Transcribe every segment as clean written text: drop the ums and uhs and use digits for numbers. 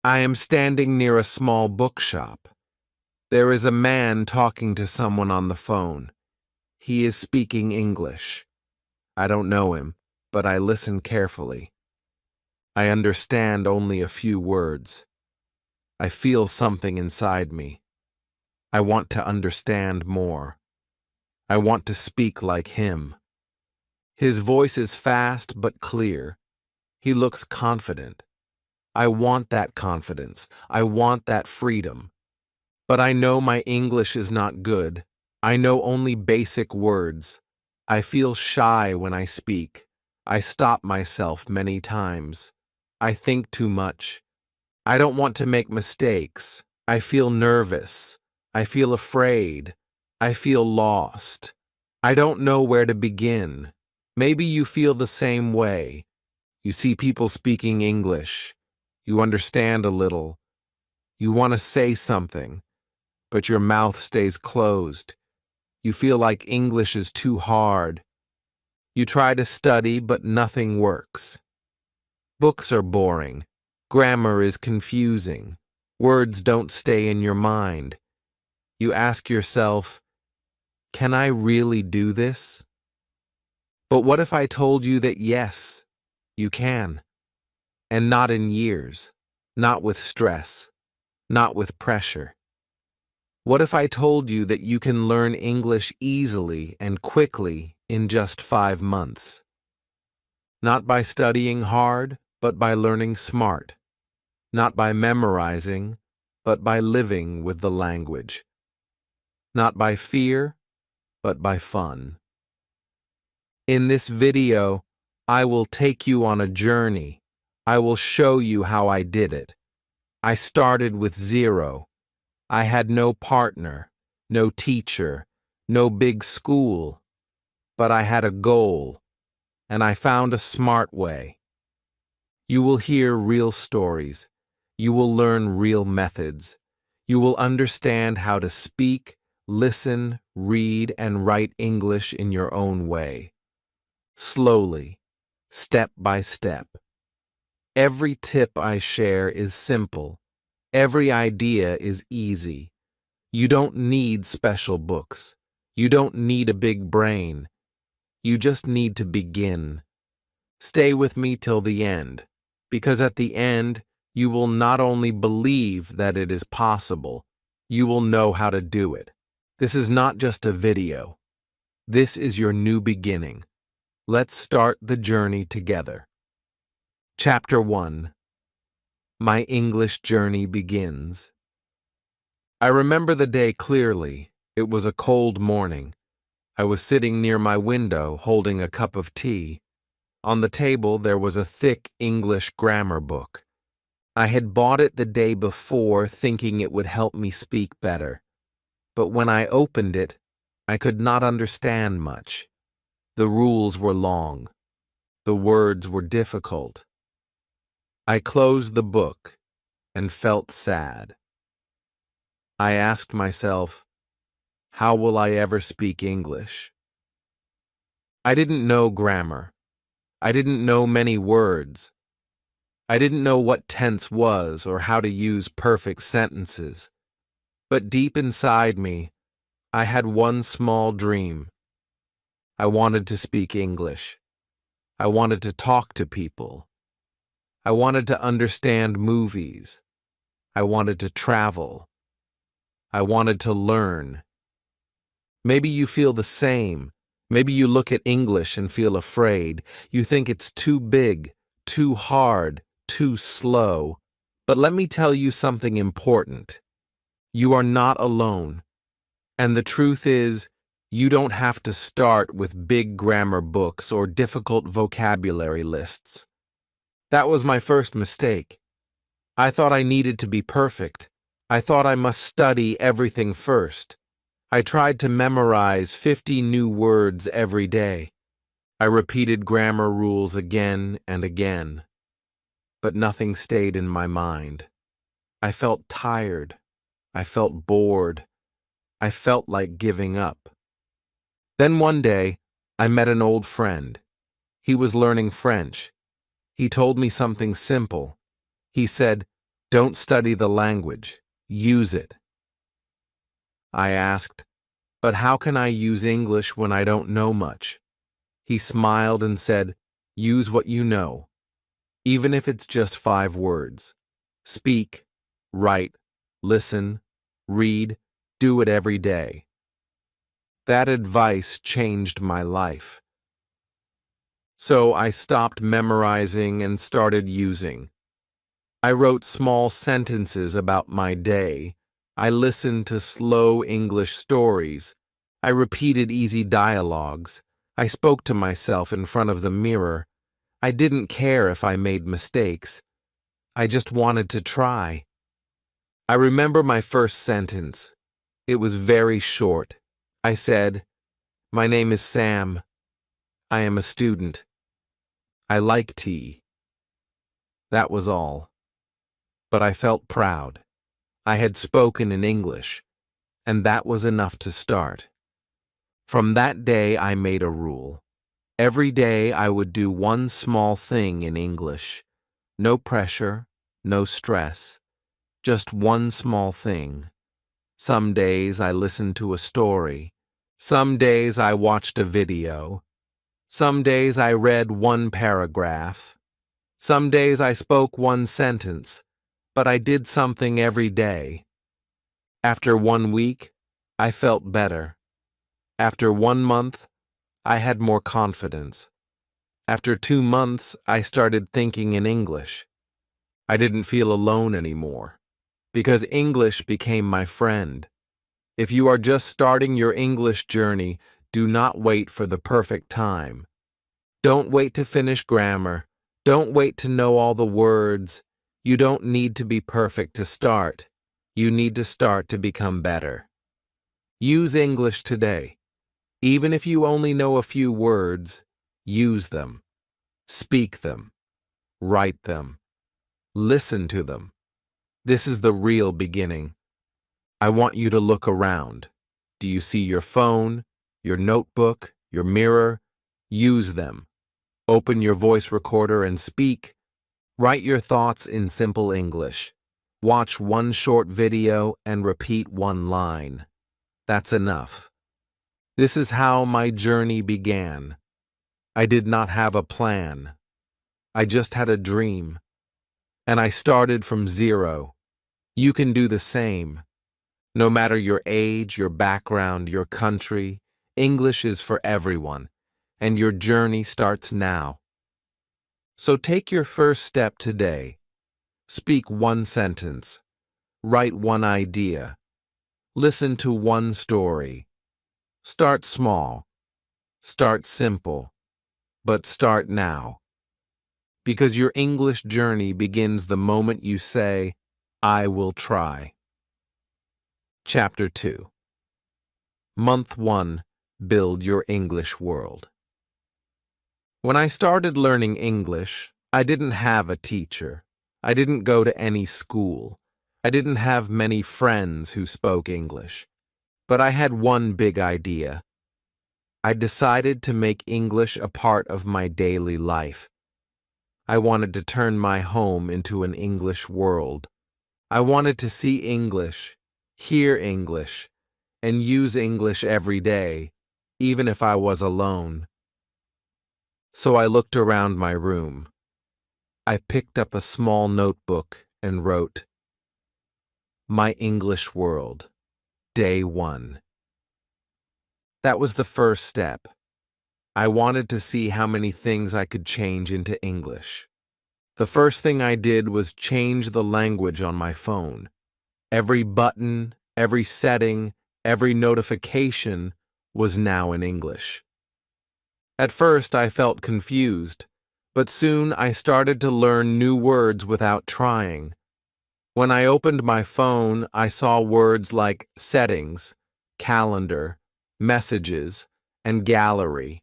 I am standing near a small bookshop. There is a man talking to someone on the phone. He is speaking English. I don't know him, but I listen carefully. I understand only a few words. I feel something inside me. I want to understand more. I want to speak like him. His voice is fast but clear. He looks confident. I want that confidence. I want that freedom. But I know my English is not good. I know only basic words. I feel shy when I speak. I stop myself many times. I think too much. I don't want to make mistakes. I feel nervous. I feel afraid. I feel lost. I don't know where to begin. Maybe you feel the same way. You see people speaking English. You understand a little. You want to say something, but your mouth stays closed. You feel like English is too hard. You try to study, but nothing works. Books are boring. Grammar is confusing. Words don't stay in your mind. You ask yourself, can I really do this? But what if I told you that yes, you can? And not in years, not with stress, not with pressure. What if I told you that you can learn English easily and quickly in just 5 months? Not by studying hard, but by learning smart. Not by memorizing, but by living with the language. Not by fear, but by fun. In this video, I will take you on a journey. I will show you how I did it. I started with 0. I had no partner, no teacher, no big school, but I had a goal, and I found a smart way. You will hear real stories. You will learn real methods. You will understand how to speak, listen, read, and write English in your own way. Slowly, step by step. Every tip I share is simple. Every idea is easy. You don't need special books. You don't need a big brain. You just need to begin. Stay with me till the end, because at the end, you will not only believe that it is possible, you will know how to do it. This is not just a video. This is your new beginning. Let's start the journey together. Chapter 1. My English journey begins. I remember the day clearly. It was a cold morning. I was sitting near my window holding a cup of tea. On the table there was a thick English grammar book. I had bought it the day before thinking it would help me speak better. But when I opened it, I could not understand much. The rules were long. The words were difficult. I closed the book and felt sad. I asked myself, how will I ever speak English? I didn't know grammar. I didn't know many words. I didn't know what tense was or how to use perfect sentences. But deep inside me, I had one small dream. I wanted to speak English. I wanted to talk to people. I wanted to understand movies. I wanted to travel. I wanted to learn. Maybe you feel the same. Maybe you look at English and feel afraid. You think it's too big, too hard, too slow. But let me tell you something important. You are not alone. And the truth is, you don't have to start with big grammar books or difficult vocabulary lists. That was my first mistake. I thought I needed to be perfect. I thought I must study everything first. I tried to memorize 50 new words every day. I repeated grammar rules again and again. But nothing stayed in my mind. I felt tired. I felt bored. I felt like giving up. Then one day, I met an old friend. He was learning French. He told me something simple. He said, Don't study the language. Use it. I asked, but how can I use English when I don't know much? He smiled and said, use what you know, even if it's just 5 words. Speak, write, listen, read, do it every day. That advice changed my life. So I stopped memorizing and started using. I wrote small sentences about my day. I listened to slow English stories. I repeated easy dialogues. I spoke to myself in front of the mirror. I didn't care if I made mistakes. I just wanted to try. I remember my first sentence. It was very short. I said, "My name is Sam. I am a student. I like tea." That was all. But I felt proud. I had spoken in English, and that was enough to start. From that day, I made a rule. Every day I would do one small thing in English. No pressure, no stress, just one small thing. Some days I listened to a story. Some days I watched a video. Some days I read one paragraph. Some days I spoke one sentence, but I did something every day. After 1 week, I felt better. After 1 month, I had more confidence. After 2 months, I started thinking in English. I didn't feel alone anymore, because English became my friend. If you are just starting your English journey, do not wait for the perfect time. Don't wait to finish grammar. Don't wait to know all the words. You don't need to be perfect to start. You need to start to become better. Use English today. Even if you only know a few words, use them. Speak them. Write them. Listen to them. This is the real beginning. I want you to look around. Do you see your phone, your notebook, your mirror? Use them. Open your voice recorder and speak. Write your thoughts in simple English. Watch one short video and repeat one line. That's enough. This is how my journey began. I did not have a plan. I just had a dream. And I started from zero. You can do the same. No matter your age, your background, your country, English is for everyone, and your journey starts now. So take your first step today. Speak one sentence. Write one idea. Listen to one story. Start small. Start simple. But start now. Because your English journey begins the moment you say, "I will try." Chapter 2. Month 1. Build your English world. When I started learning English, I didn't have a teacher. I didn't go to any school. I didn't have many friends who spoke English. But I had one big idea. I decided to make English a part of my daily life. I wanted to turn my home into an English world. I wanted to see English, hear English, and use English every day, even if I was alone. So I looked around my room. I picked up a small notebook and wrote, "My English World, Day 1." That was the first step. I wanted to see how many things I could change into English. The first thing I did was change the language on my phone. Every button, every setting, every notification was now in English. At first, I felt confused, but soon I started to learn new words without trying. When I opened my phone, I saw words like settings, calendar, messages, and gallery.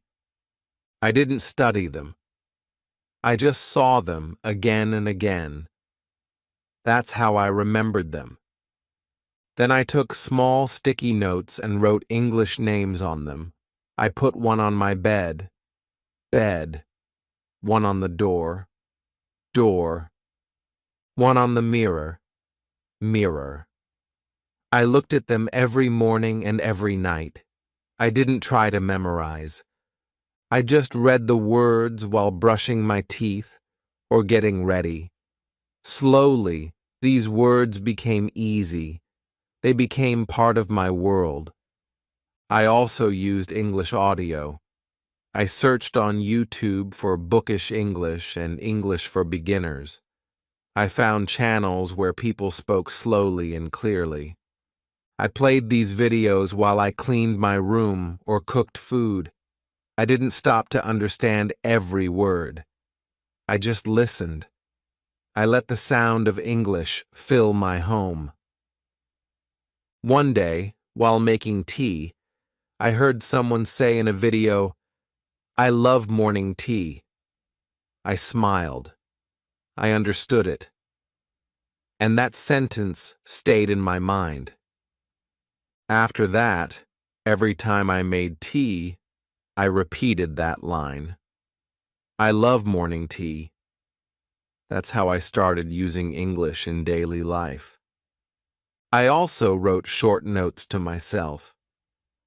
I didn't study them. I just saw them again and again. That's how I remembered them. Then I took small sticky notes and wrote English names on them. I put one on my bed, bed, one on the door, door, one on the mirror, mirror. I looked at them every morning and every night. I didn't try to memorize. I just read the words while brushing my teeth or getting ready. Slowly, these words became easy. They became part of my world. I also used English audio. I searched on YouTube for Bookish English and English for beginners. I found channels where people spoke slowly and clearly. I played these videos while I cleaned my room or cooked food. I didn't stop to understand every word. I just listened. I let the sound of English fill my home. One day, while making tea, I heard someone say in a video, "I love morning tea." I smiled. I understood it. And that sentence stayed in my mind. After that, every time I made tea, I repeated that line. I love morning tea. That's how I started using English in daily life. I also wrote short notes to myself.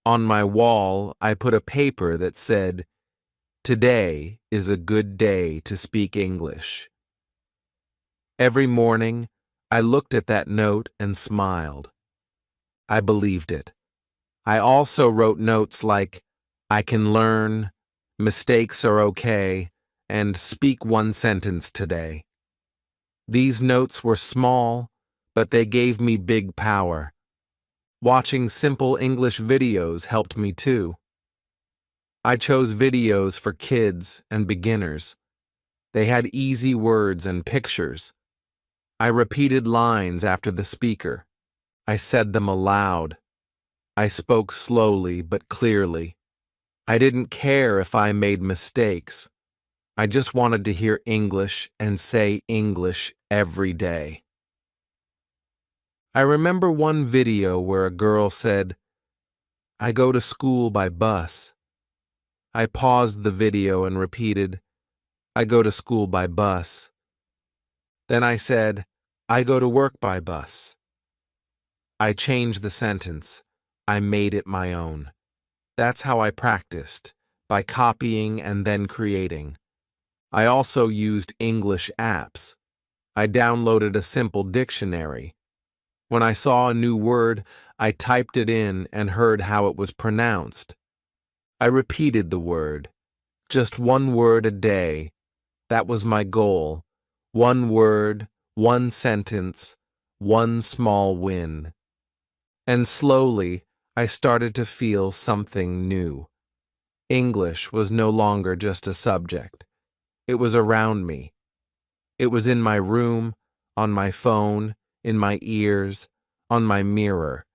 On my wall, I put a paper that said, "Today is a good day to speak English." Every morning, I looked at that note and smiled. I believed it. I also wrote notes like, "I can learn," "Mistakes are okay," and "Speak one sentence today." These notes were small, but they gave me big power. Watching simple English videos helped me too. I chose videos for kids and beginners. They had easy words and pictures. I repeated lines after the speaker. I said them aloud. I spoke slowly but clearly. I didn't care if I made mistakes. I just wanted to hear English and say English every day. I remember one video where a girl said, "I go to school by bus." I paused the video and repeated, "I go to school by bus." Then I said, "I go to work by bus." I changed the sentence. I made it my own. That's how I practiced, by copying and then creating. I also used English apps. I downloaded a simple dictionary. When I saw a new word, I typed it in and heard how it was pronounced. I repeated the word. Just one word a day. That was my goal. One word, one sentence, one small win. And slowly, I started to feel something new. English was no longer just a subject. It was around me. It was in my room, on my phone, in my ears, on my mirror.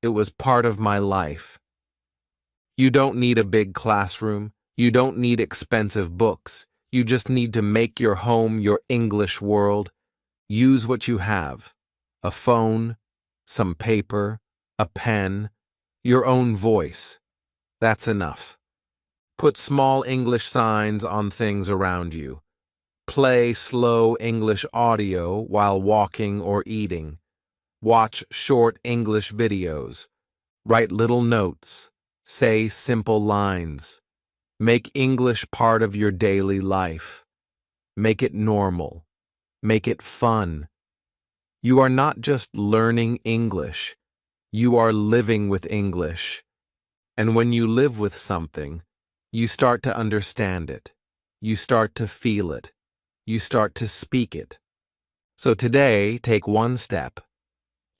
It was part of my life. You don't need a big classroom. You don't need expensive books. You just need to make your home your English world. Use what you have: a phone, some paper, a pen, your own voice. That's enough. Put small English signs on things around you. Play slow English audio while walking or eating. Watch short English videos. Write little notes. Say simple lines. Make English part of your daily life. Make it normal. Make it fun. You are not just learning English. You are living with English. And when you live with something, you start to understand it. You start to feel it. You start to speak it. So today, take one step.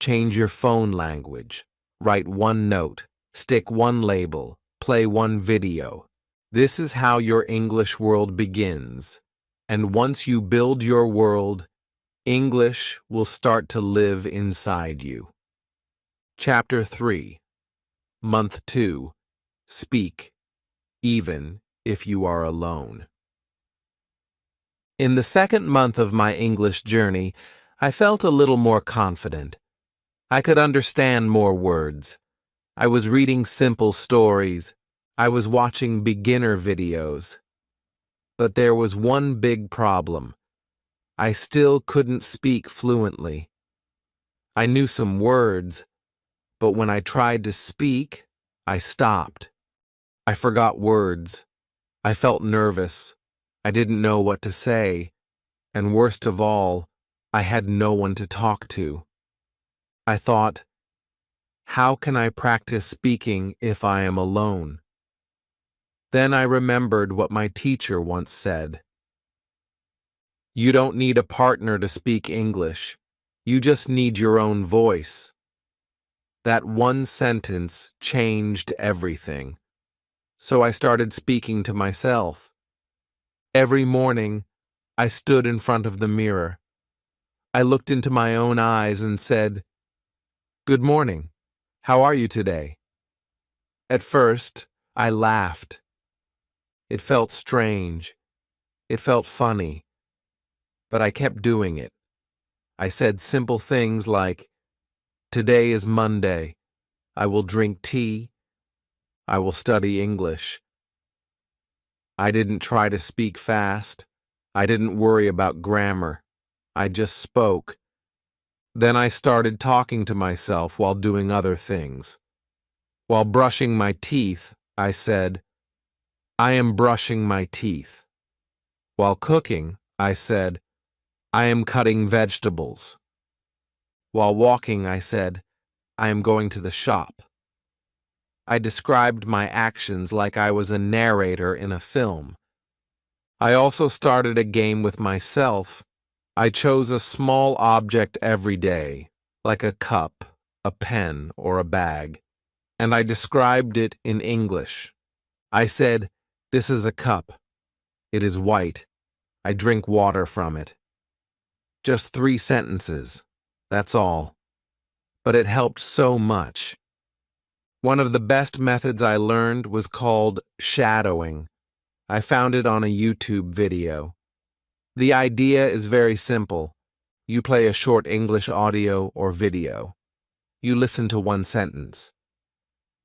Change your phone language. Write one note. Stick one label. Play one video. This is how your English world begins. And once you build your world, English will start to live inside you. Chapter 3. Month 2. Speak, even if you are alone. In the second month of my English journey, I felt a little more confident. I could understand more words. I was reading simple stories. I was watching beginner videos. But there was one big problem. I still couldn't speak fluently. I knew some words, but when I tried to speak, I stopped. I forgot words. I felt nervous. I didn't know what to say. And worst of all, I had no one to talk to. I thought, how can I practice speaking if I am alone? Then I remembered what my teacher once said. You don't need a partner to speak English. You just need your own voice. That one sentence changed everything. So I started speaking to myself. Every morning, I stood in front of the mirror. I looked into my own eyes and said, "Good morning. How are you today?" At first, I laughed. It felt strange. It felt funny. But I kept doing it. I said simple things like, "Today is Monday. I will drink tea. I will study English." I didn't try to speak fast. I didn't worry about grammar. I just spoke. Then I started talking to myself while doing other things. While brushing my teeth, I said, "I am brushing my teeth." While cooking, I said, "I am cutting vegetables." While walking, I said, "I am going to the shop." I described my actions like I was a narrator in a film. I also started a game with myself. I chose a small object every day, like a cup, a pen, or a bag, and I described it in English. I said, "This is a cup. It is white. I drink water from it." Just 3 sentences. That's all. But it helped so much. One of the best methods I learned was called shadowing. I found it on a YouTube video. The idea is very simple. You play a short English audio or video. You listen to one sentence.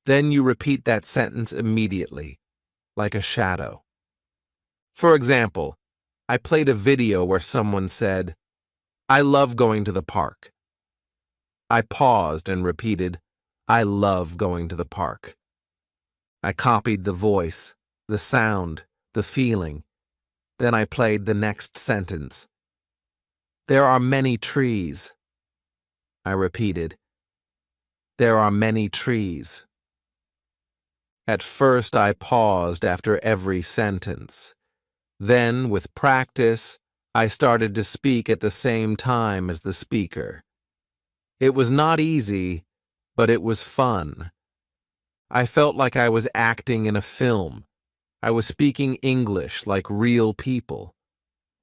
Then you repeat that sentence immediately, like a shadow. For example, I played a video where someone said, "I love going to the park." I paused and repeated, "I love going to the park." I copied the voice, the sound, the feeling. Then I played the next sentence. "There are many trees." I repeated, "There are many trees." At first I paused after every sentence. Then, with practice, I started to speak at the same time as the speaker. It was not easy, but it was fun. I felt like I was acting in a film. I was speaking English like real people.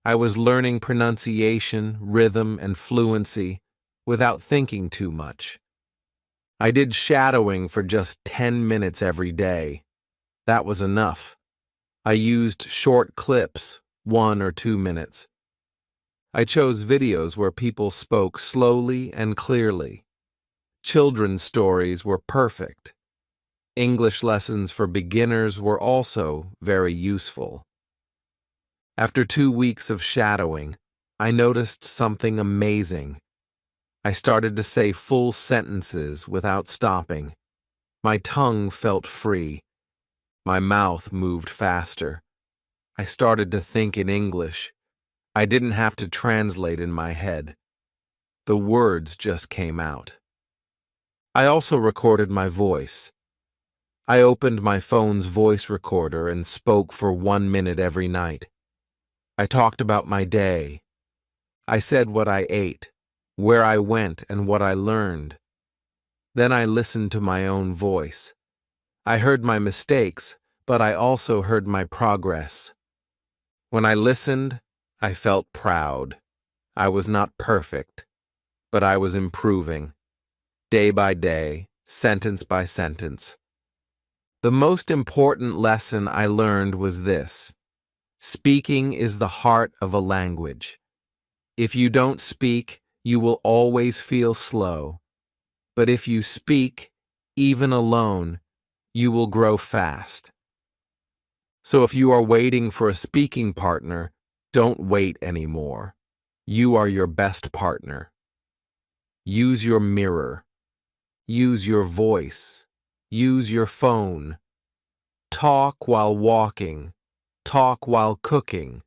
I was learning pronunciation, rhythm, and fluency without thinking too much. I did shadowing for just 10 minutes every day. That was enough. I used short clips, 1 or 2 minutes. I chose videos where people spoke slowly and clearly. Children's stories were perfect. English lessons for beginners were also very useful. After 2 weeks of shadowing, I noticed something amazing. I started to say full sentences without stopping. My tongue felt free. My mouth moved faster. I started to think in English. I didn't have to translate in my head. The words just came out. I also recorded my voice. I opened my phone's voice recorder and spoke for 1 minute every night. I talked about my day. I said what I ate, where I went, and what I learned. Then I listened to my own voice. I heard my mistakes, but I also heard my progress. When I listened, I felt proud. I was not perfect, but I was improving, day by day, sentence by sentence. The most important lesson I learned was this: speaking is the heart of a language. If you don't speak, you will always feel slow. But if you speak, even alone, you will grow fast. So if you are waiting for a speaking partner, don't wait anymore. You are your best partner. Use your mirror. Use your voice. Use your phone. Talk while walking. Talk while cooking.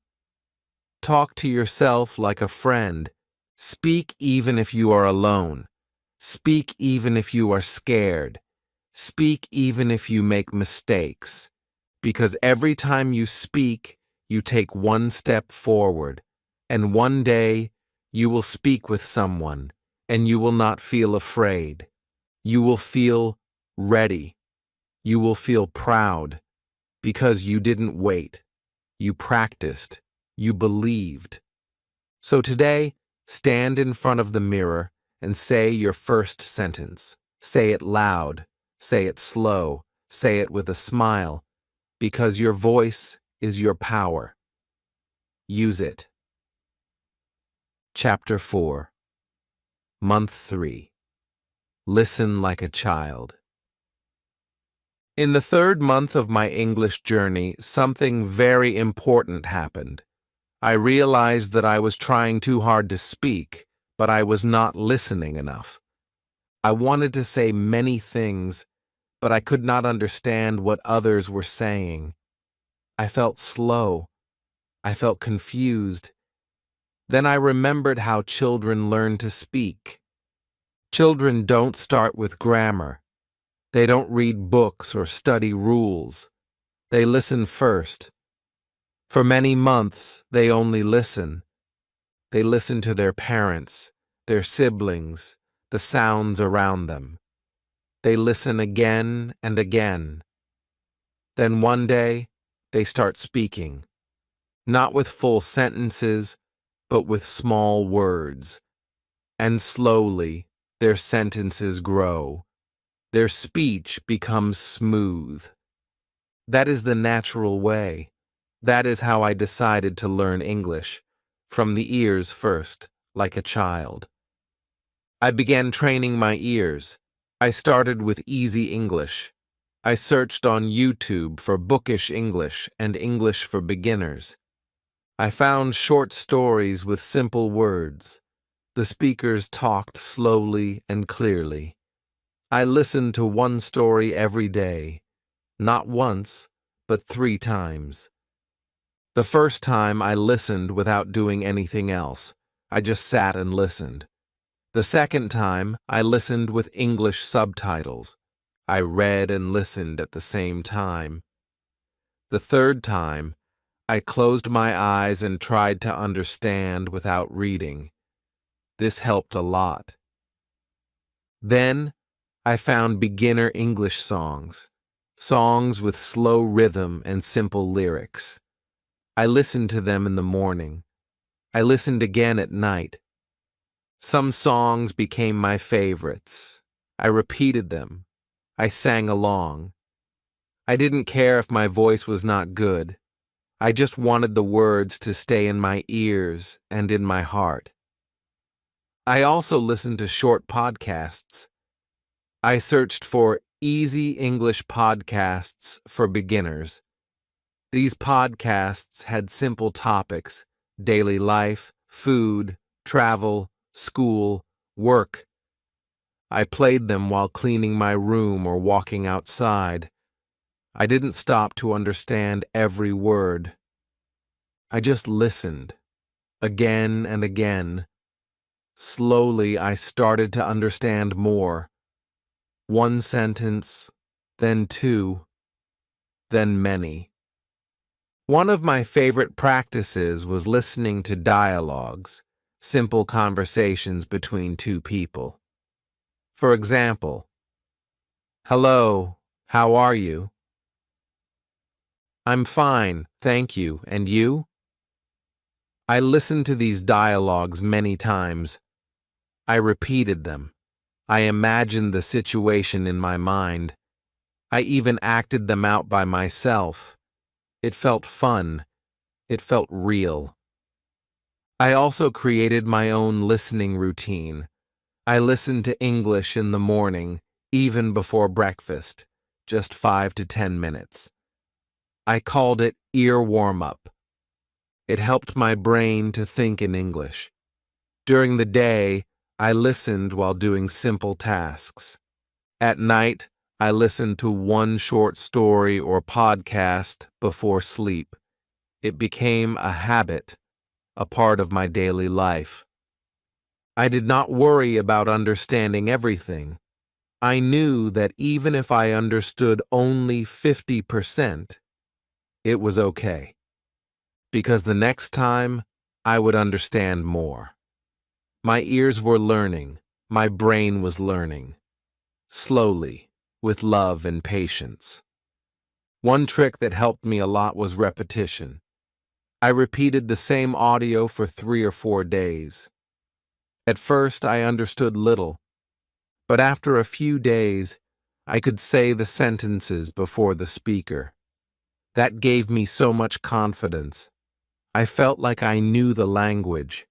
Talk to yourself like a friend. Speak even if you are alone. Speak even if you are scared. Speak even if you make mistakes. Because every time you speak, you take one step forward. And one day, you will speak with someone, and you will not feel afraid. You will feel ready. You will feel proud. Because you didn't wait. You practiced. You believed. So today, stand in front of the mirror and say your first sentence. Say it loud. Say it slow. Say it with a smile. Because your voice is your power. Use it. Chapter 4. Month 3. Listen like a child. In the third month of my English journey, something very important happened. I realized that I was trying too hard to speak, but I was not listening enough. I wanted to say many things, but I could not understand what others were saying. I felt slow. I felt confused. Then I remembered how children learn to speak. Children don't start with grammar. They don't read books or study rules. They listen first. For many months, they only listen. They listen to their parents, their siblings, the sounds around them. They listen again and again. Then one day, they start speaking. Not with full sentences, but with small words. And slowly, their sentences grow. Their speech becomes smooth. That is the natural way. That is how I decided to learn English, from the ears first, like a child. I began training my ears. I started with easy English. I searched on YouTube for Bookish English and English for beginners. I found short stories with simple words. The speakers talked slowly and clearly. I listened to one story every day, not once, but 3 times. The first time I listened without doing anything else. I just sat and listened. The second time I listened with English subtitles. I read and listened at the same time. The third time, I closed my eyes and tried to understand without reading. This helped a lot. Then, I found beginner English songs with slow rhythm and simple lyrics. I listened to them in the morning. I listened again at night. Some songs became my favorites. I repeated them. I sang along. I didn't care if my voice was not good. I just wanted the words to stay in my ears and in my heart. I also listened to short podcasts. I searched for easy English podcasts for beginners. These podcasts had simple topics: daily life, food, travel, school, work. I played them while cleaning my room or walking outside. I didn't stop to understand every word. I just listened, again and again. Slowly, I started to understand more. One sentence, then 2, then many. One of my favorite practices was listening to dialogues, simple conversations between 2 people. For example, "Hello, how are you?" "I'm fine, thank you, and you?" I listened to these dialogues many times. I repeated them. I imagined the situation in my mind. I even acted them out by myself. It felt fun. It felt real. I also created my own listening routine. I listened to English in the morning, even before breakfast, just 5 to 10 minutes. I called it ear warm-up. It helped my brain to think in English. During the day, I listened while doing simple tasks. At night, I listened to one short story or podcast before sleep. It became a habit, a part of my daily life. I did not worry about understanding everything. I knew that even if I understood only 50%, it was okay. Because the next time, I would understand more. My ears were learning. My brain was learning. Slowly, with love and patience. One trick that helped me a lot was repetition. I repeated the same audio for 3 or 4 days. At first, I understood little, but after a few days, I could say the sentences before the speaker. That gave me so much confidence. I felt like I knew the language.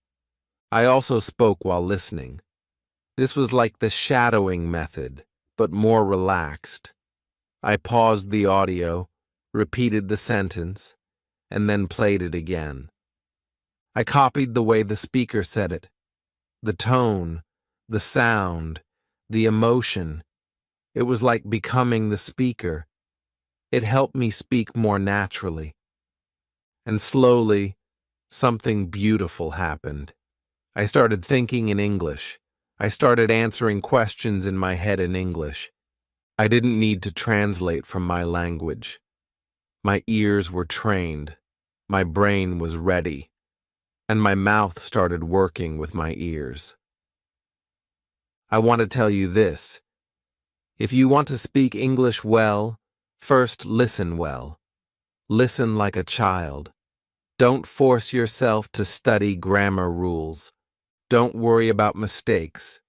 I also spoke while listening. This was like the shadowing method, but more relaxed. I paused the audio, repeated the sentence, and then played it again. I copied the way the speaker said it. The tone, the sound, the emotion. It was like becoming the speaker. It helped me speak more naturally. And slowly, something beautiful happened. I started thinking in English. I started answering questions in my head in English. I didn't need to translate from my language. My ears were trained. My brain was ready. And my mouth started working with my ears. I want to tell you this. If you want to speak English well, first listen well. Listen like a child. Don't force yourself to study grammar rules. Don't worry about mistakes.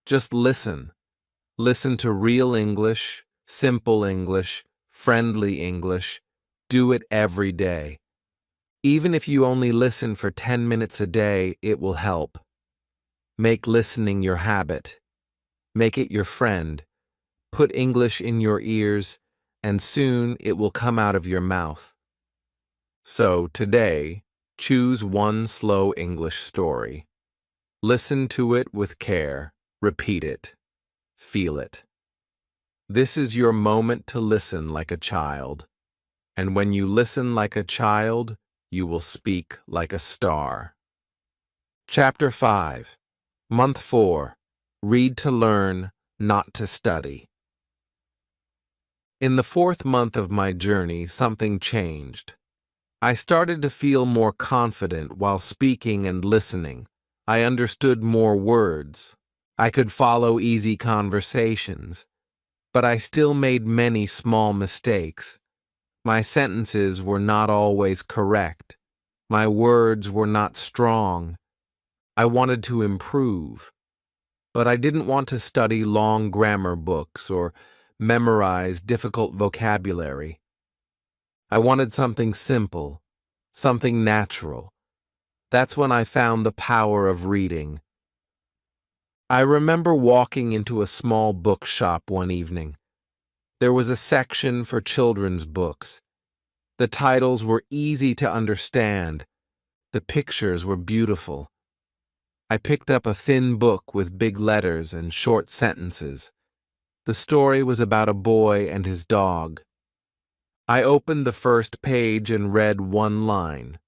Just listen. Listen to real English, simple English, friendly English. Do it every day. Even if you only listen for 10 minutes a day, it will help. Make listening your habit. Make it your friend. Put English in your ears, and soon it will come out of your mouth. So today, choose one slow English story. Listen to it with care. Repeat it. Feel it. This is your moment to listen like a child. And when you listen like a child, you will speak like a star. Chapter 5. Month 4. Read to learn, not to study. In the 4th month of my journey, something changed. I started to feel more confident while speaking and listening. I understood more words. I could follow easy conversations. But I still made many small mistakes. My sentences were not always correct. My words were not strong. I wanted to improve. But I didn't want to study long grammar books or memorize difficult vocabulary. I wanted something simple, something natural. That's when I found the power of reading. I remember walking into a small bookshop one evening. There was a section for children's books. The titles were easy to understand. The pictures were beautiful. I picked up a thin book with big letters and short sentences. The story was about a boy and his dog. I opened the first page and read one line.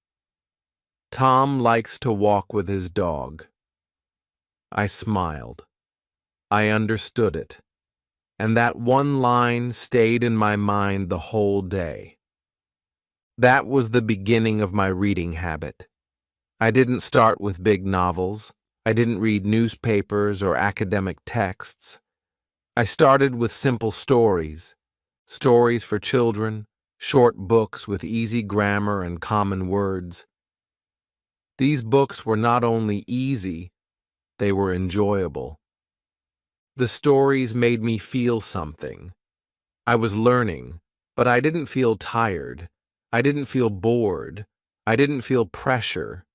Tom likes to walk with his dog. I smiled. I understood it. And that one line stayed in my mind the whole day. That was the beginning of my reading habit. I didn't start with big novels. I didn't read newspapers or academic texts. I started with simple stories, stories for children, short books with easy grammar and common words. These books were not only easy, they were enjoyable. The stories made me feel something. I was learning, but I didn't feel tired. I didn't feel bored. I didn't feel pressure.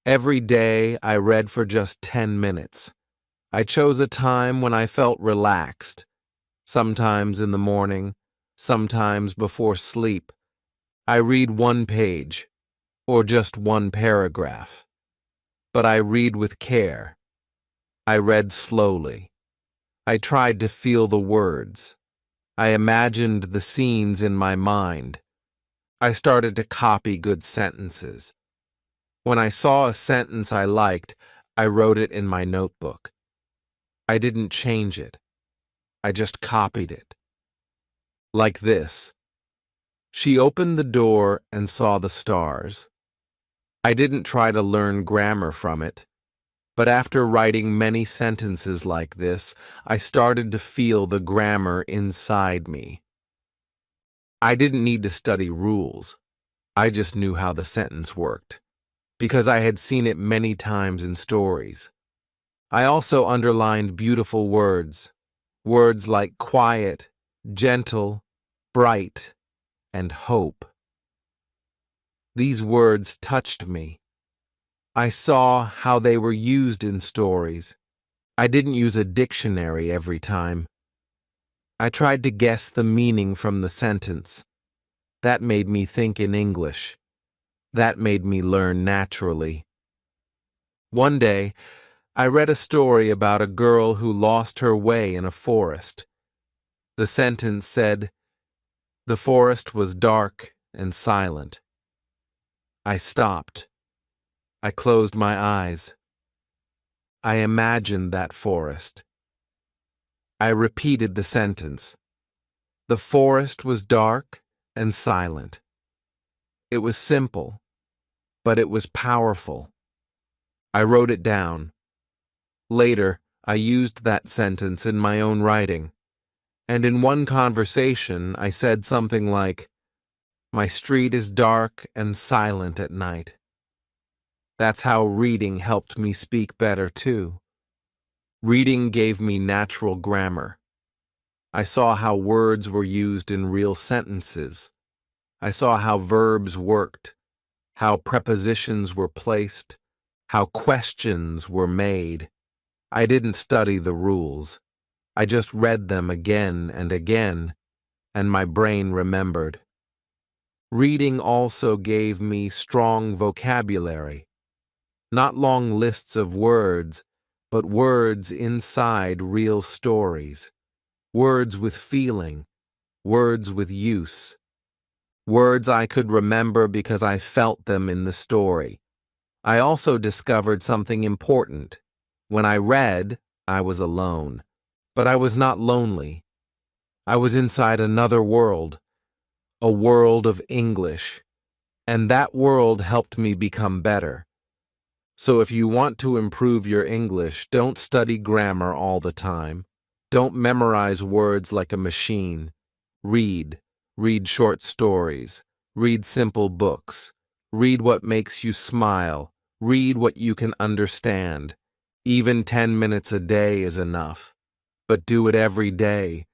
Every day, I read for just 10 minutes. I chose a time when I felt relaxed, sometimes in the morning, sometimes before sleep. I read one page, or just one paragraph. But I read with care. I read slowly. I tried to feel the words. I imagined the scenes in my mind. I started to copy good sentences. When I saw a sentence I liked, I wrote it in my notebook. I didn't change it. I just copied it. Like this. She opened the door and saw the stars. I didn't try to learn grammar from it, but after writing many sentences like this, I started to feel the grammar inside me. I didn't need to study rules. I just knew how the sentence worked, because I had seen it many times in stories. I also underlined beautiful words, words like quiet, gentle, bright, and hope. These words touched me. I saw how they were used in stories. I didn't use a dictionary every time. I tried to guess the meaning from the sentence. That made me think in English. That made me learn naturally. One day, I read a story about a girl who lost her way in a forest. The sentence said, "The forest was dark and silent." I stopped. I closed my eyes. I imagined that forest. I repeated the sentence. The forest was dark and silent. It was simple, but it was powerful. I wrote it down. Later, I used that sentence in my own writing, and in one conversation, I said something like, "My street is dark and silent at night." That's how reading helped me speak better, too. Reading gave me natural grammar. I saw how words were used in real sentences. I saw how verbs worked, how prepositions were placed, how questions were made. I didn't study the rules. I just read them again and again, and my brain remembered. Reading also gave me strong vocabulary. Not long lists of words, but words inside real stories. Words with feeling, words with use. Words I could remember because I felt them in the story. I also discovered something important. When I read, I was alone. But I was not lonely. I was inside another world, a world of English. And that world helped me become better. So if you want to improve your English, don't study grammar all the time. Don't memorize words like a machine. Read. Read short stories. Read simple books. Read what makes you smile. Read what you can understand. Even 10 minutes a day is enough. But do it every day.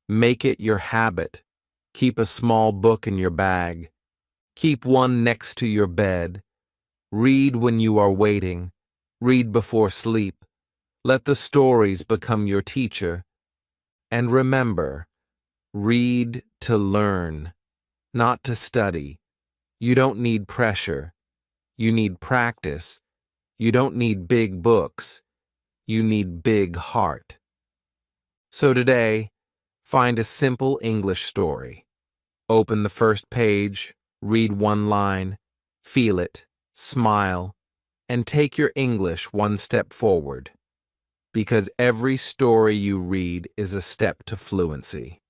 Make it your habit. Keep a small book in your bag. Keep one next to your bed. Read when you are waiting. Read before sleep. Let the stories become your teacher. And remember, read to learn, not to study. You don't need pressure. You need practice. You don't need big books. You need big heart. So today, find a simple English story. Open the first page, read one line, feel it, smile, and take your English one step forward. Because every story you read is a step to fluency.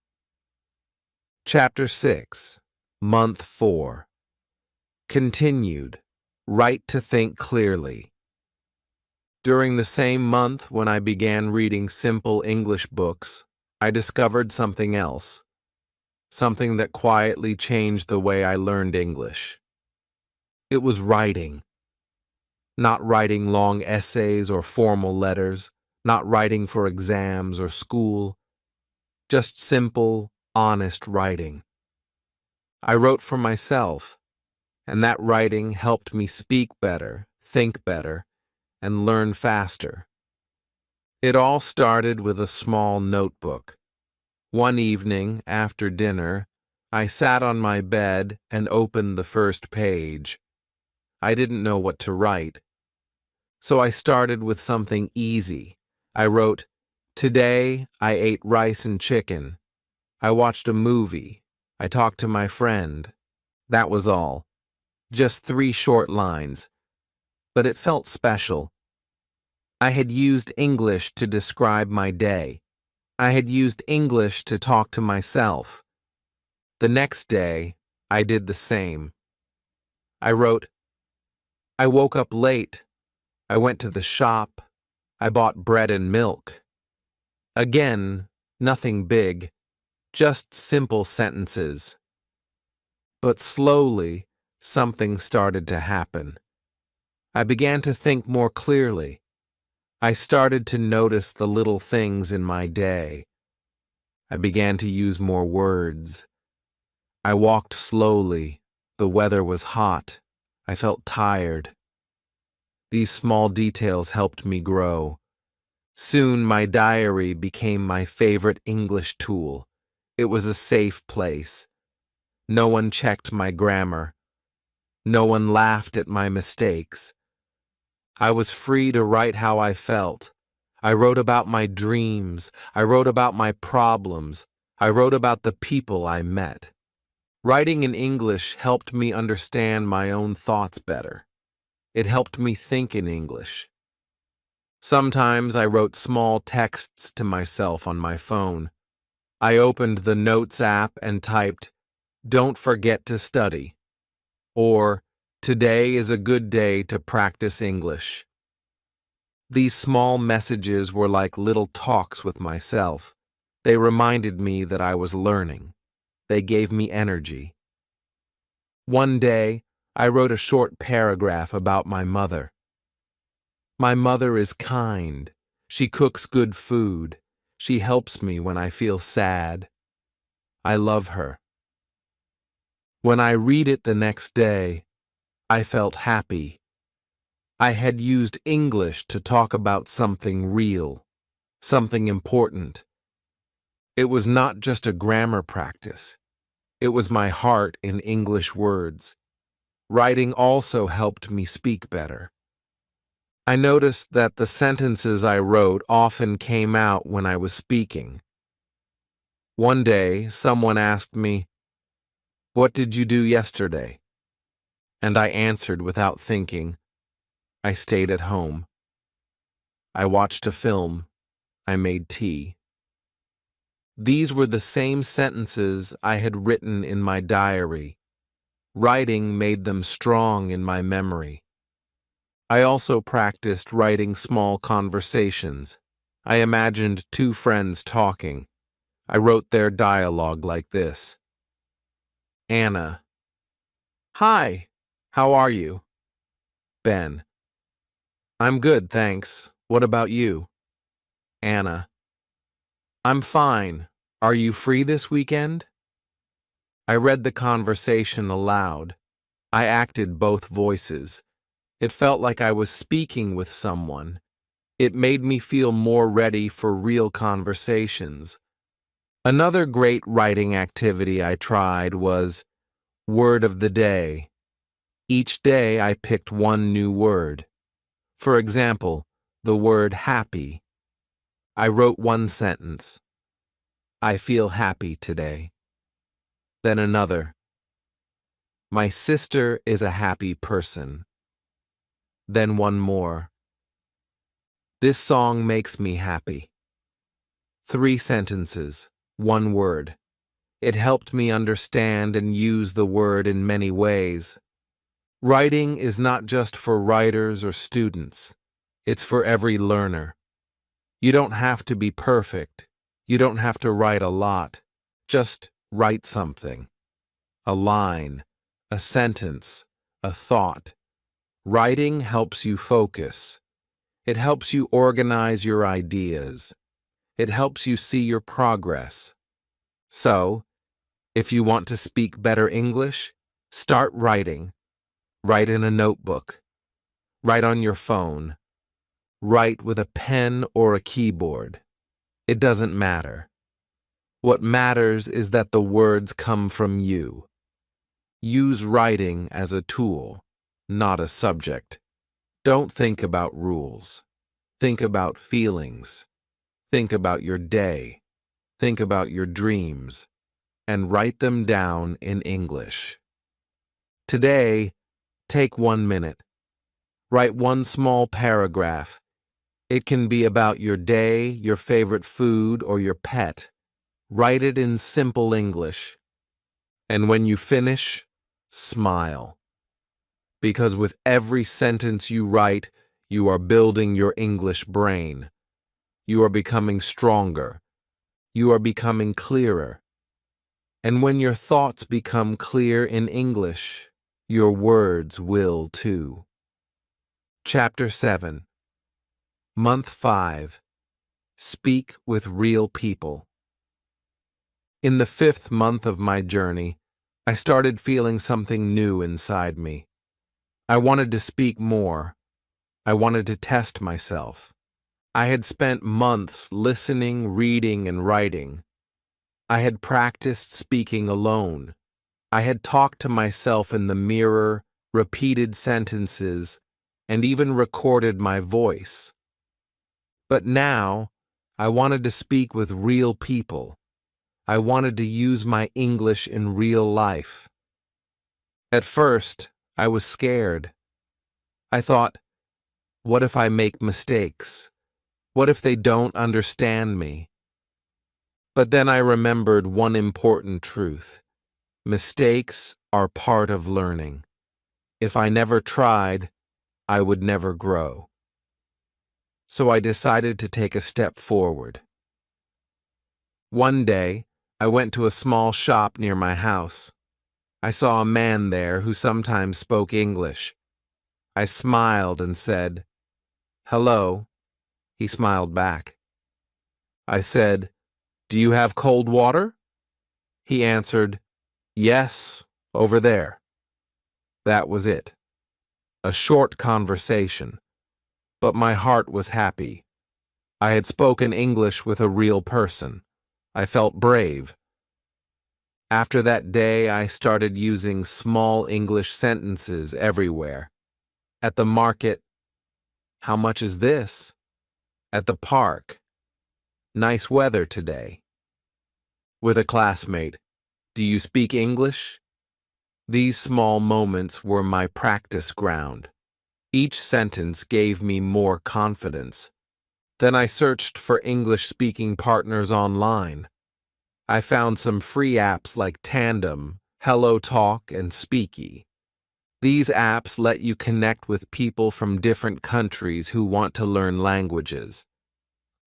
Chapter 6, Month 4. Continued. Write to think clearly. During the same month when I began reading simple English books, I discovered something else. Something that quietly changed the way I learned English. It was writing. Not writing long essays or formal letters, not writing for exams or school, just simple, honest writing. I wrote for myself, and that writing helped me speak better, think better, and learn faster. It all started with a small notebook. One evening, after dinner, I sat on my bed and opened the first page. I didn't know what to write, so I started with something easy, I wrote, "Today I ate rice and chicken. I watched a movie. I talked to my friend." That was all. Just 3 short lines. But it felt special. I had used English to describe my day. I had used English to talk to myself. The next day, I did the same. I wrote, "I woke up late. I went to the shop. I bought bread and milk." Again, nothing big, just simple sentences. But slowly, something started to happen. I began to think more clearly. I started to notice the little things in my day. I began to use more words. I walked slowly. The weather was hot. I felt tired. These small details helped me grow. Soon my diary became my favorite English tool. It was a safe place. No one checked my grammar. No one laughed at my mistakes. I was free to write how I felt. I wrote about my dreams. I wrote about my problems. I wrote about the people I met. Writing in English helped me understand my own thoughts better. It helped me think in English. Sometimes I wrote small texts to myself on my phone. I opened the Notes app and typed, "Don't forget to study," or "Today is a good day to practice English." These small messages were like little talks with myself. They reminded me that I was learning. They gave me energy. One day, I wrote a short paragraph about my mother. "My mother is kind. She cooks good food. She helps me when I feel sad. I love her." When I read it the next day, I felt happy. I had used English to talk about something real, something important. It was not just a grammar practice. It was my heart in English words. Writing also helped me speak better. I noticed that the sentences I wrote often came out when I was speaking. One day, someone asked me, "What did you do yesterday?" And I answered without thinking, "I stayed at home. I watched a film. I made tea." These were the same sentences I had written in my diary. Writing made them strong in my memory. I also practiced writing small conversations. I imagined 2 friends talking. I wrote their dialogue like this. Anna: "Hi, how are you?" Ben: "I'm good, thanks. What about you?" Anna: "I'm fine. Are you free this weekend?" I read the conversation aloud. I acted both voices. It felt like I was speaking with someone. It made me feel more ready for real conversations. Another great writing activity I tried was Word of the Day. Each day I picked one new word. For example, the word happy. I wrote one sentence. "I feel happy today." Then another. "My sister is a happy person." Then one more. "This song makes me happy." 3 sentences, one word. It helped me understand and use the word in many ways. Writing is not just for writers or students. It's for every learner. You don't have to be perfect. You don't have to write a lot. Just write something. A line, a sentence, a thought. Writing helps you focus. It helps you organize your ideas. It helps you see your progress. So, if you want to speak better English, start writing. Write in a notebook. Write on your phone. Write with a pen or a keyboard. It doesn't matter. What matters is that the words come from you. Use writing as a tool, not a subject. Don't think about rules. Think about feelings. Think about your day. Think about your dreams. And write them down in English. Today, take 1 minute. Write one small paragraph. It can be about your day, your favorite food, or your pet. Write it in simple English. And when you finish, smile. Because with every sentence you write, you are building your English brain. You are becoming stronger. You are becoming clearer. And when your thoughts become clear in English, your words will too. Chapter 7. Month 5. Speak with real people. In the 5th month of my journey, I started feeling something new inside me. I wanted to speak more. I wanted to test myself. I had spent months listening, reading, and writing. I had practiced speaking alone. I had talked to myself in the mirror, repeated sentences, and even recorded my voice. But now, I wanted to speak with real people. I wanted to use my English in real life. At first, I was scared. I thought, what if I make mistakes? What if they don't understand me? But then I remembered one important truth. Mistakes are part of learning. If I never tried, I would never grow. So I decided to take a step forward. One day, I went to a small shop near my house. I saw a man there who sometimes spoke English. I smiled and said, "Hello." He smiled back. I said, "Do you have cold water?" He answered, "Yes, over there." That was it. A short conversation, but my heart was happy. I had spoken English with a real person. I felt brave. After that day, I started using small English sentences everywhere. At the market, "How much is this?" At the park, "Nice weather today." With a classmate, "Do you speak English?" These small moments were my practice ground. Each sentence gave me more confidence. Then I searched for English-speaking partners online. I found some free apps like Tandem, Hello Talk, and Speaky. These apps let you connect with people from different countries who want to learn languages.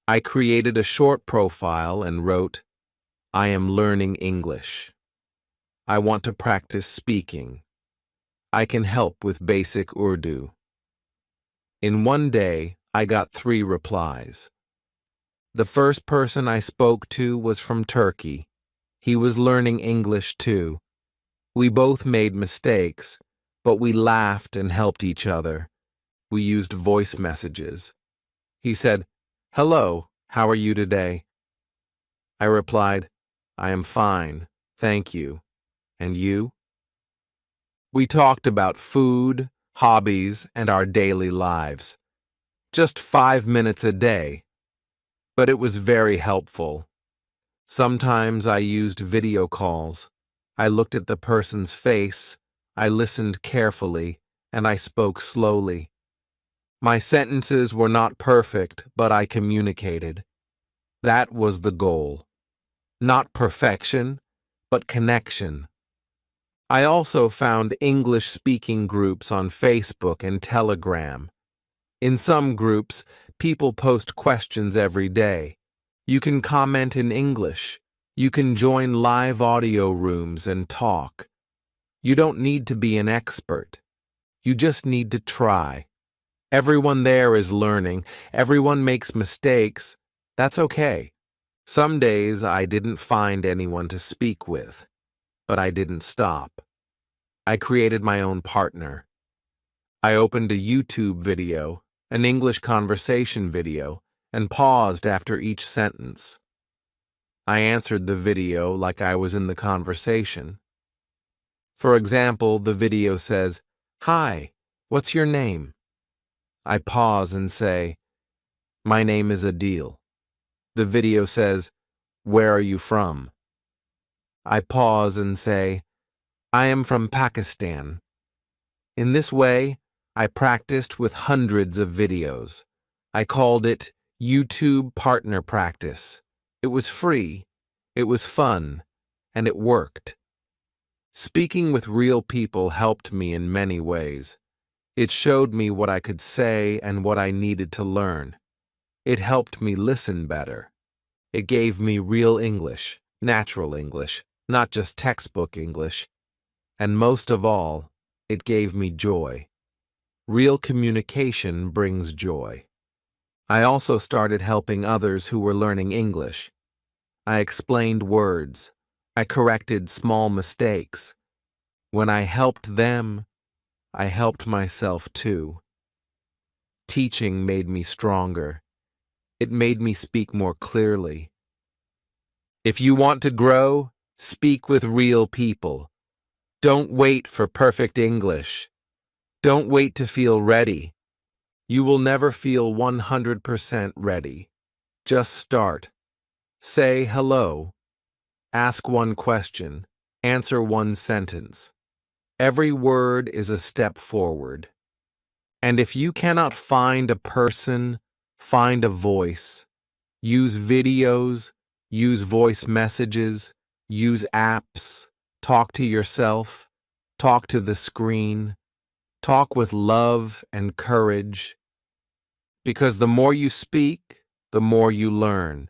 I created a short profile and wrote, "I am learning English. I want to practice speaking. I can help with basic Urdu." In one day, I got 3 replies. The first person I spoke to was from Turkey. He was learning English too. We both made mistakes, but we laughed and helped each other. We used voice messages. He said, "Hello, how are you today?" I replied, "I am fine, thank you. And you?" We talked about food, hobbies, and our daily lives. Just 5 minutes a day. But it was very helpful. Sometimes I used video calls. I looked at the person's face, I listened carefully, and I spoke slowly. My sentences were not perfect, but I communicated. That was the goal. Not perfection, but connection. I also found English-speaking groups on Facebook and Telegram. In some groups, people post questions every day. You can comment in English. You can join live audio rooms and talk. You don't need to be an expert. You just need to try. Everyone there is learning. Everyone makes mistakes. That's okay. Some days I didn't find anyone to speak with, but I didn't stop. I created my own partner. I opened a YouTube video, an English conversation video, and paused after each sentence. I answered the video like I was in the conversation. For example, the video says, "Hi, what's your name?" I pause and say, My name is Adil. The video says, "Where are you from?" I pause and say, "I am from Pakistan." In this way, I practiced with hundreds of videos. I called it YouTube Partner Practice. It was free, it was fun, and it worked. Speaking with real people helped me in many ways. It showed me what I could say and what I needed to learn. It helped me listen better. It gave me real English, natural English, not just textbook English. And most of all, it gave me joy. Real communication brings joy. I also started helping others who were learning English. I explained words. I corrected small mistakes. When I helped them, I helped myself too. Teaching made me stronger. It made me speak more clearly. If you want to grow, speak with real people. Don't wait for perfect English. Don't wait to feel ready. You will never feel 100% ready. Just start. Say hello. Ask one question. Answer one sentence. Every word is a step forward. And if you cannot find a person, find a voice. Use videos, use voice messages, use apps, talk to yourself, talk to the screen, talk with love and courage. Because the more you speak, the more you learn.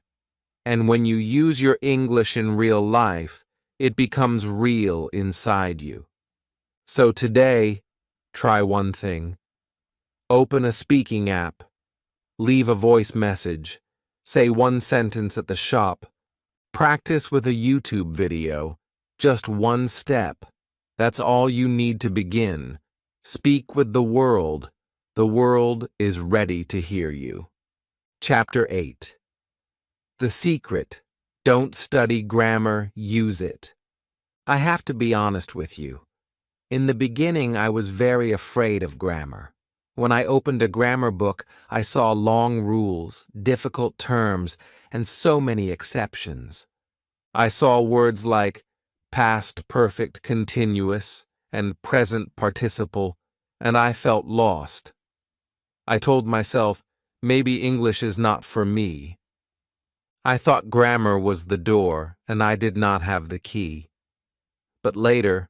And when you use your English in real life, it becomes real inside you. So today, try one thing. Open a speaking app. Leave a voice message. Say one sentence at the shop. Practice with a YouTube video. Just one step. That's all you need to begin. Speak with the world. The world is ready to hear you. Chapter 8. The secret. Don't study grammar, use it. I have to be honest with you. In the beginning, I was very afraid of grammar. When I opened a grammar book, I saw long rules, difficult terms, and so many exceptions. I saw words like past perfect continuous and present participle, and I felt lost. I told myself, maybe English is not for me. I thought grammar was the door, and I did not have the key. But later,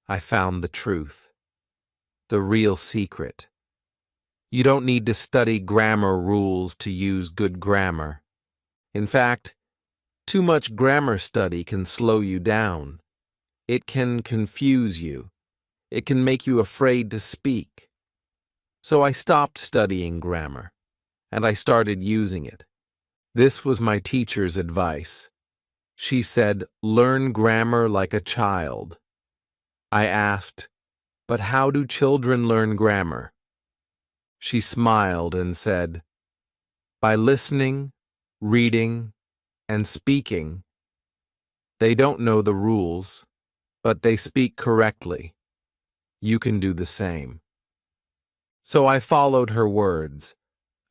I found the truth, the real secret. You don't need to study grammar rules to use good grammar. In fact, too much grammar study can slow you down. It can confuse you. It can make you afraid to speak. So I stopped studying grammar, and I started using it. This was my teacher's advice. She said, "Learn grammar like a child." I asked, "But how do children learn grammar?" She smiled and said, "By listening, reading, and speaking. They don't know the rules, but they speak correctly. You can do the same." So I followed her words.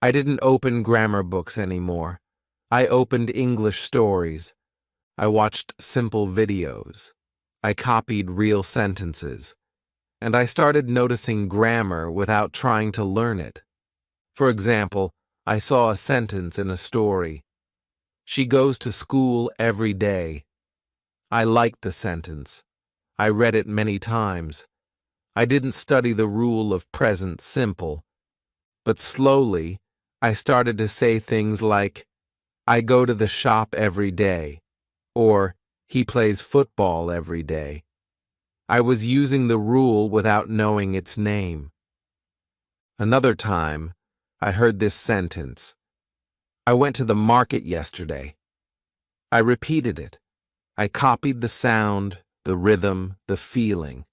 I didn't open grammar books anymore. I opened English stories. I watched simple videos. I copied real sentences. And I started noticing grammar without trying to learn it. For example, I saw a sentence in a story. She goes to school every day. I liked the sentence. I read it many times. I didn't study the rule of present simple. But slowly, I started to say things like, "I go to the shop every day," or "He plays football every day." I was using the rule without knowing its name. Another time, I heard this sentence. "I went to the market yesterday." I repeated it. I copied the sound, the rhythm, the feeling.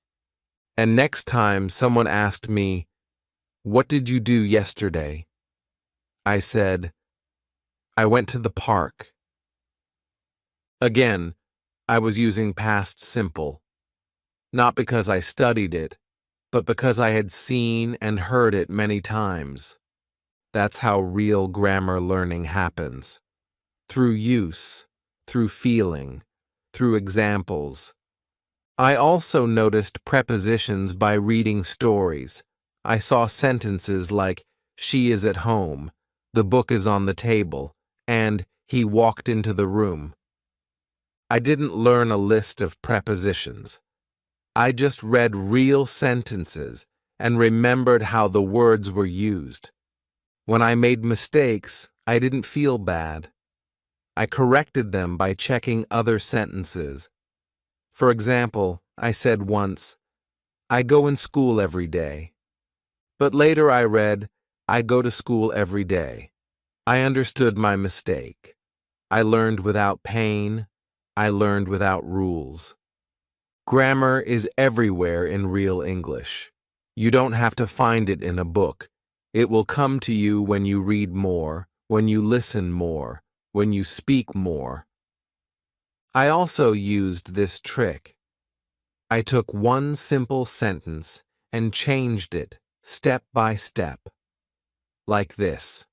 And next time someone asked me, "What did you do yesterday?" I said, "I went to the park." Again, I was using past simple. Not because I studied it, but because I had seen and heard it many times. That's how real grammar learning happens. Through use, through feeling, through examples. I also noticed prepositions by reading stories. I saw sentences like, "She is at home," "The book is on the table," and "He walked into the room." I didn't learn a list of prepositions. I just read real sentences and remembered how the words were used. When I made mistakes, I didn't feel bad. I corrected them by checking other sentences. For example, I said once, "I go in school every day." But later I read, "I go to school every day." I understood my mistake. I learned without pain. I learned without rules. Grammar is everywhere in real English. You don't have to find it in a book. It will come to you when you read more, when you listen more, when you speak more. I also used this trick. I took one simple sentence and changed it step by step. Like this.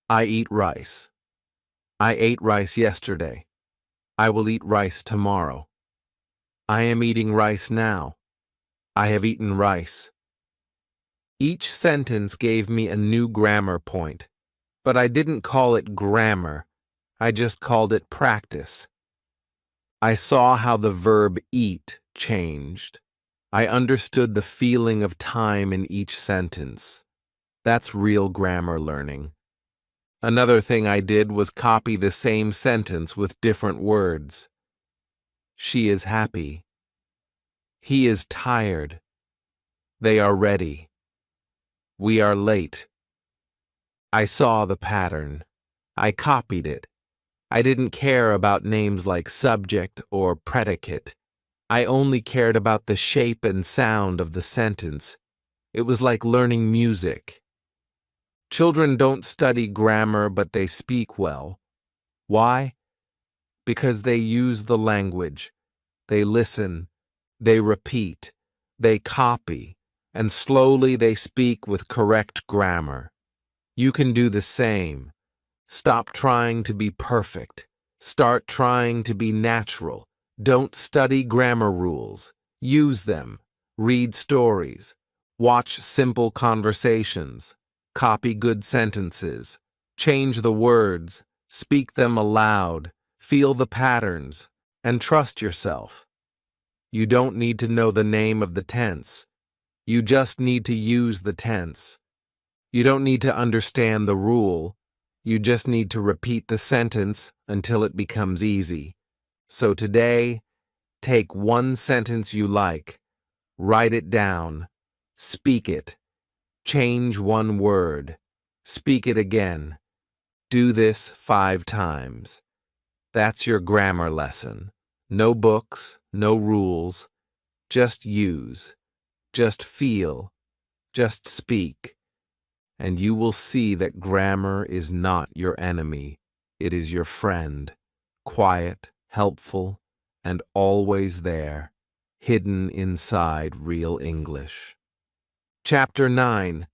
I eat rice. I ate rice yesterday. I will eat rice tomorrow. I am eating rice now. I have eaten rice. Each sentence gave me a new grammar point, but I didn't call it grammar. I just called it practice. I saw how the verb eat changed. I understood the feeling of time in each sentence. That's real grammar learning. Another thing I did was copy the same sentence with different words. She is happy. He is tired. They are ready. We are late. I saw the pattern. I copied it. I didn't care about names like subject or predicate. I only cared about the shape and sound of the sentence. It was like learning music. Children don't study grammar, but they speak well. Why? Because they use the language. They listen. They repeat. They copy. And slowly they speak with correct grammar. You can do the same. Stop trying to be perfect. Start trying to be natural. Don't study grammar rules. Use them. Read stories. Watch simple conversations. Copy good sentences. Change the words. Speak them aloud. Feel the patterns. And trust yourself. You don't need to know the name of the tense. You just need to use the tense. You don't need to understand the rule. You just need to repeat the sentence until it becomes easy. So today, take one sentence you like, write it down, speak it, change one word, speak it again. Do this 5 times. That's your grammar lesson. No books, no rules. Just use, just feel, just speak. And you will see that grammar is not your enemy. It is your friend, quiet, helpful, and always there, hidden inside real English. Chapter 9.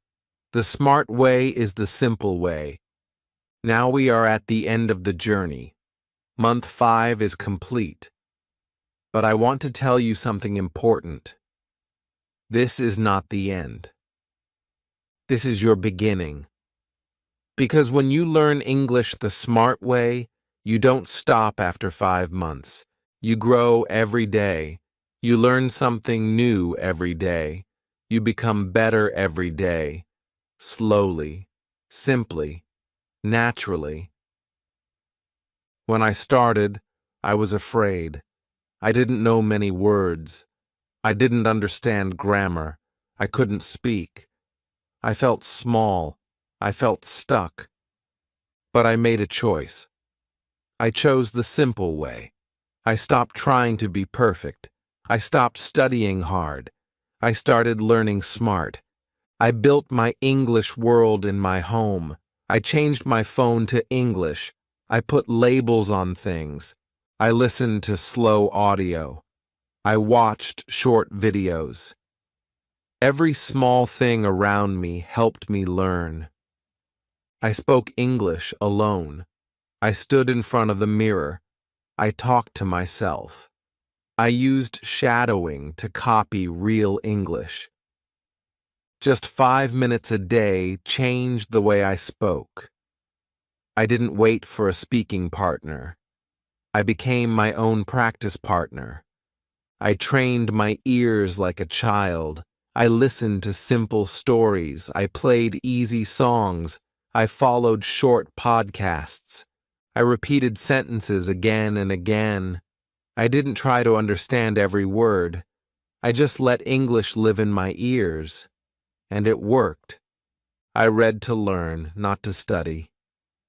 The smart way is the simple way. Now we are at the end of the journey. Month 5 is complete. But I want to tell you something important. This is not the end. This is your beginning. Because when you learn English the smart way, you don't stop after 5 months. You grow every day. You learn something new every day. You become better every day. Slowly, simply, naturally. When I started, I was afraid. I didn't know many words. I didn't understand grammar. I couldn't speak. I felt small. I felt stuck. But I made a choice. I chose the simple way. I stopped trying to be perfect. I stopped studying hard. I started learning smart. I built my English world in my home. I changed my phone to English. I put labels on things. I listened to slow audio. I watched short videos. Every small thing around me helped me learn. I spoke English alone. I stood in front of the mirror. I talked to myself. I used shadowing to copy real English. Just 5 minutes a day changed the way I spoke. I didn't wait for a speaking partner. I became my own practice partner. I trained my ears like a child. I listened to simple stories. I played easy songs. I followed short podcasts. I repeated sentences again and again. I didn't try to understand every word. I just let English live in my ears. And it worked. I read to learn, not to study.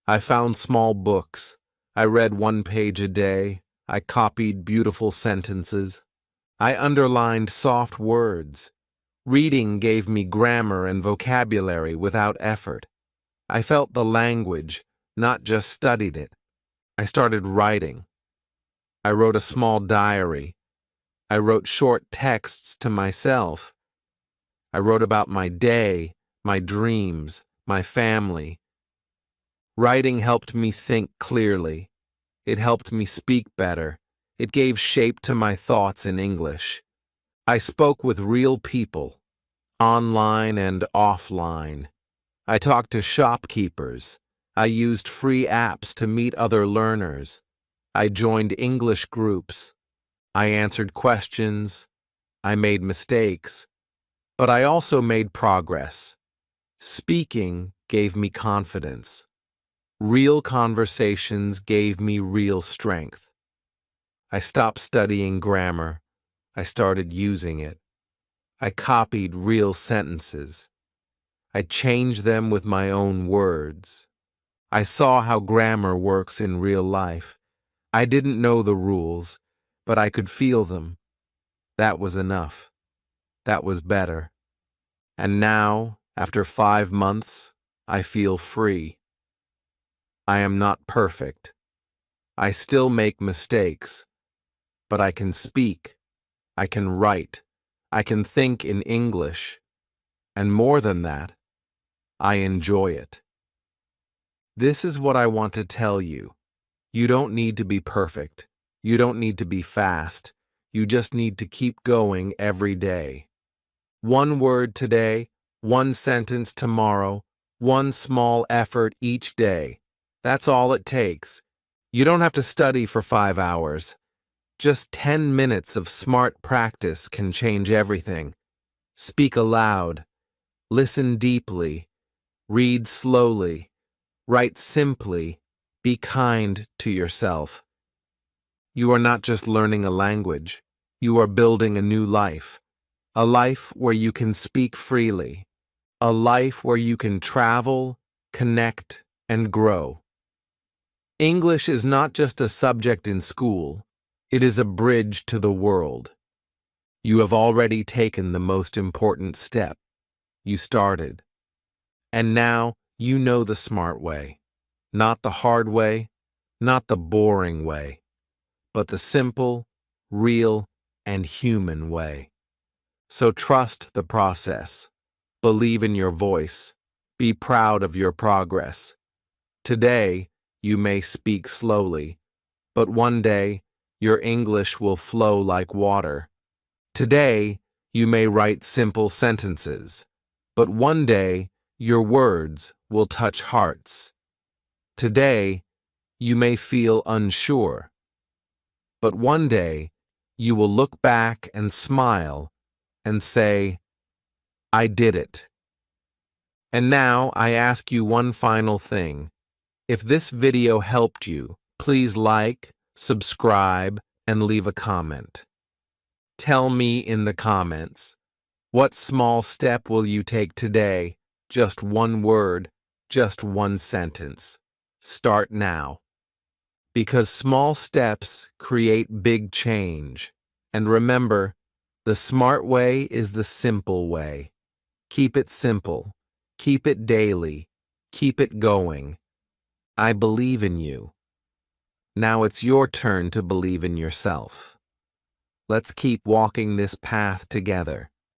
I found small books. I read 1 page a day. I copied beautiful sentences. I underlined soft words. Reading gave me grammar and vocabulary without effort. I felt the language, not just studied it. I started writing. I wrote a small diary. I wrote short texts to myself. I wrote about my day, my dreams, my family. Writing helped me think clearly. It helped me speak better. It gave shape to my thoughts in English. I spoke with real people, online and offline. I talked to shopkeepers. I used free apps to meet other learners. I joined English groups. I answered questions. I made mistakes. But I also made progress. Speaking gave me confidence. Real conversations gave me real strength. I stopped studying grammar. I started using it. I copied real sentences. I changed them with my own words. I saw how grammar works in real life. I didn't know the rules, but I could feel them. That was enough. That was better. And now, after 5 months, I feel free. I am not perfect. I still make mistakes, but I can speak. I can write. I can think in English. And more than that, I enjoy it. This is what I want to tell you. You don't need to be perfect. You don't need to be fast. You just need to keep going every day. 1 word today, 1 sentence tomorrow, 1 small effort each day. That's all it takes. You don't have to study for 5 hours. Just 10 minutes of smart practice can change everything. Speak aloud. Listen deeply. Read slowly. Write simply. Be kind to yourself. You are not just learning a language. You are building a new life. A life where you can speak freely. A life where you can travel, connect, and grow. English is not just a subject in school. It is a bridge to the world. You have already taken the most important step. You started. And now you know the smart way. Not the hard way, not the boring way, but the simple, real, and human way. So trust the process. Believe in your voice. Be proud of your progress. Today, you may speak slowly, but one day, your English will flow like water. Today, you may write simple sentences, but one day, your words will touch hearts. Today, you may feel unsure, but one day, you will look back and smile and say, I did it. And now I ask you one final thing. If this video helped you, please like, subscribe, and leave a comment. Tell me in the comments, what small step will you take today? Just 1 word, just 1 sentence. Start now. Because small steps create big change. And remember, the smart way is the simple way. Keep it simple. Keep it daily. Keep it going. I believe in you. Now it's your turn to believe in yourself. Let's keep walking this path together.